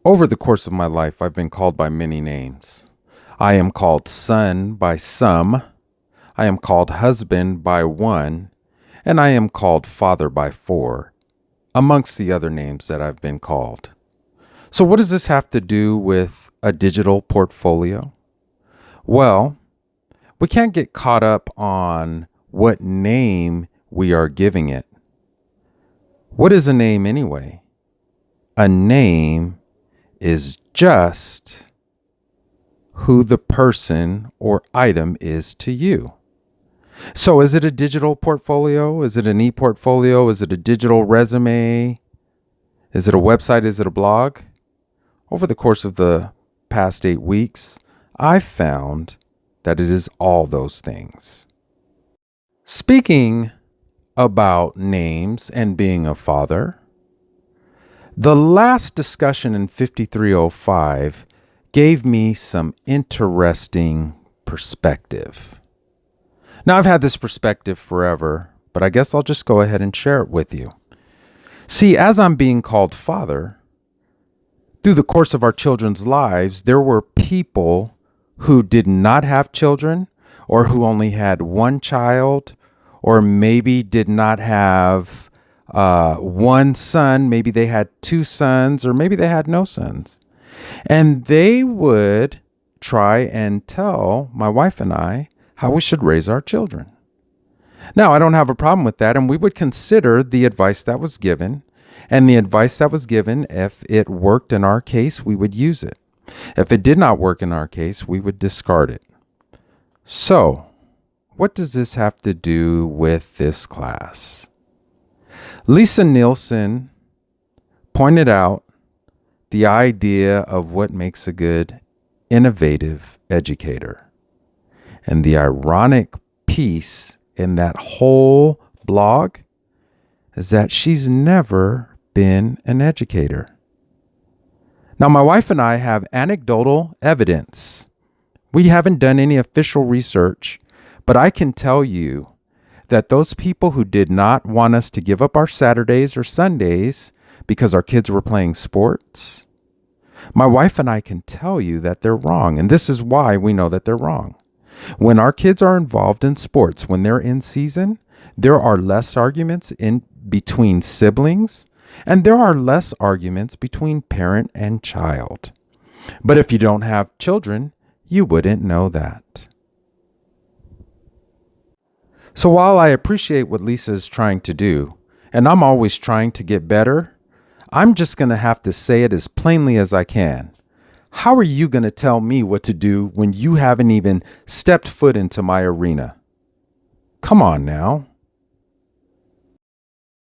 Over the course of my life, I've been called by many names. I am called son by some, I am called husband by one, and I am called father by four, amongst the other names that I've been called. So what does this have to do with a digital portfolio? Well, we can't get caught up on what name we are giving it. What is a name anyway? A name is just who the person or item is to you. So is it a digital portfolio? Is it an e-portfolio? Is it a digital resume? Is it a website? Is it a blog? Over the course of the past 8 weeks, I found that it is all those things. Speaking about names and being a father, the last discussion in 5305 gave me some interesting perspective. Now, I've had this perspective forever, but I guess I'll just go ahead and share it with you. See, as I'm being called father, through the course of our children's lives, there were people who did not have children, or who only had one child, or maybe did not have one son. Maybe they had two sons, or maybe they had no sons. And they would try and tell my wife and I how we should raise our children. Now, I don't have a problem with that, and we would consider the advice that was given. And the advice that was given, if it worked in our case, we would use it. If it did not work in our case, we would discard it. So, what does this have to do with this class? Lisa Nielsen pointed out the idea of what makes a good, innovative educator. And the ironic piece in that whole blog is that she's never been an educator. Now, my wife and I have anecdotal evidence. We haven't done any official research, but I can tell you that those people who did not want us to give up our Saturdays or Sundays because our kids were playing sports, my wife and I can tell you that they're wrong. And this is why we know that they're wrong. When our kids are involved in sports, when they're in season, there are less arguments in between siblings, and there are less arguments between parent and child. But if you don't have children, you wouldn't know that. So while I appreciate what Lisa is trying to do, and I'm always trying to get better, I'm just going to have to say it as plainly as I can. How are you going to tell me what to do when you haven't even stepped foot into my arena? Come on now.